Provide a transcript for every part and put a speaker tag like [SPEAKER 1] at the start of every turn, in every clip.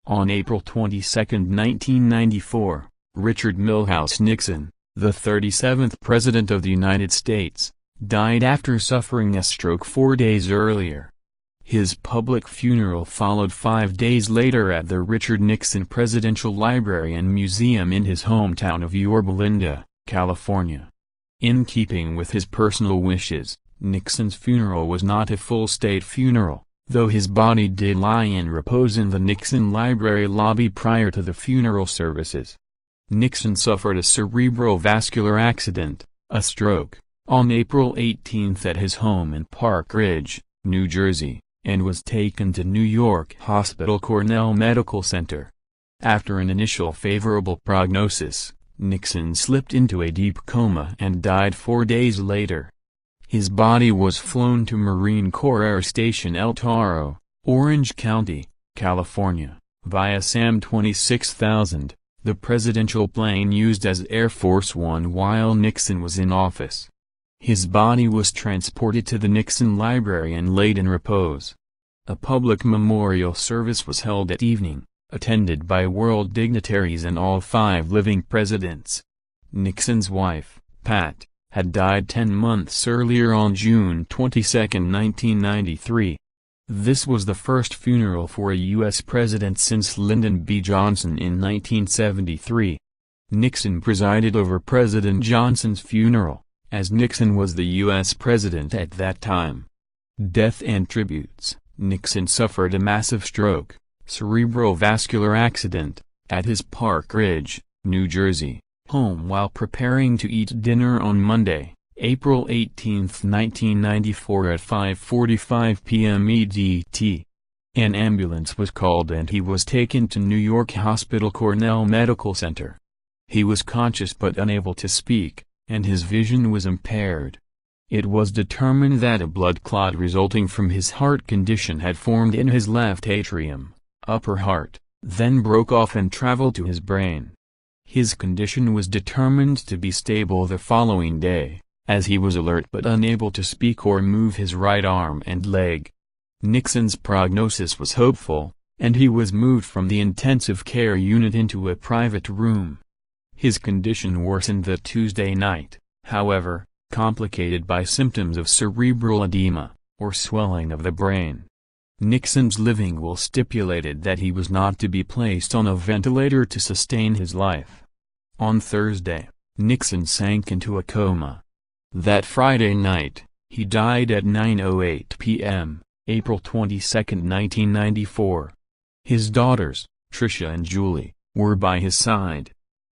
[SPEAKER 1] On April 22, 1994, Richard Milhouse Nixon, the 37th President of the United States, died after suffering a stroke 4 days earlier. His public funeral followed 5 days later at the Richard Nixon Presidential Library and Museum in his hometown of Yorba Linda, California. In keeping with his personal wishes, Nixon's funeral was not a full state funeral, though his body did lie in repose in the Nixon Library lobby prior to the funeral services. Nixon suffered a cerebral vascular accident, a stroke, on April 18 at his home in Park Ridge, New Jersey, and was taken to New York Hospital Cornell Medical Center. After an initial favorable prognosis, Nixon slipped into a deep coma and died 4 days later. His body was flown to Marine Corps Air Station El Toro, Orange County, California, via SAM 26000, the presidential plane used as Air Force One while Nixon was in office. His body was transported to the Nixon Library and laid in repose. A public memorial service was held at evening, attended by world dignitaries and all 5 living presidents. Nixon's wife, Pat, had died 10 months earlier on June 22, 1993. This was the first funeral for a U.S. president since Lyndon B. Johnson in 1973. Nixon presided over President Johnson's funeral, as Nixon was the U.S. president at that time. Death and tributes. Nixon suffered a massive stroke, cerebral vascular accident, at his Park Ridge, New Jersey, home while preparing to eat dinner on Monday, April 18, 1994 at 5:45 p.m. EDT. An ambulance was called and he was taken to New York Hospital Cornell Medical Center. He was conscious but unable to speak, and his vision was impaired. It was determined that a blood clot resulting from his heart condition had formed in his left atrium, upper heart, then broke off and traveled to his brain. His condition was determined to be stable the following day, as he was alert but unable to speak or move his right arm and leg. Nixon's prognosis was hopeful, and he was moved from the intensive care unit into a private room. His condition worsened that Tuesday night, however, complicated by symptoms of cerebral edema, or swelling of the brain. Nixon's living will stipulated that he was not to be placed on a ventilator to sustain his life. On Thursday, Nixon sank into a coma. That Friday night, he died at 9:08 p.m., April 22, 1994. His daughters, Tricia and Julie, were by his side.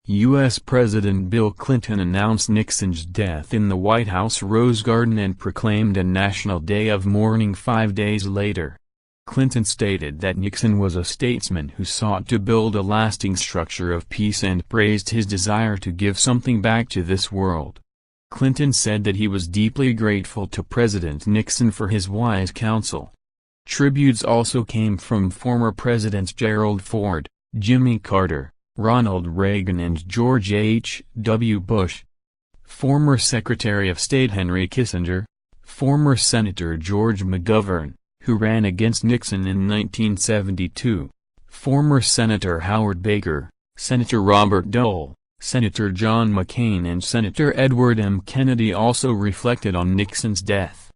[SPEAKER 1] U.S. President Bill Clinton announced Nixon's death in the White House Rose Garden and proclaimed a national day of mourning 5 days later. Clinton stated that Nixon was a statesman who sought to build a lasting structure of peace and praised his desire to give something back to this world. Clinton said that he was deeply grateful to President Nixon for his wise counsel. Tributes also came from former Presidents Gerald Ford, Jimmy Carter, Ronald Reagan and George H. W. Bush. Former Secretary of State Henry Kissinger, former Senator George McGovern, who ran against Nixon in 1972, former Senator Howard Baker, Senator Robert Dole, Senator John McCain and Senator Edward M. Kennedy also reflected on Nixon's death.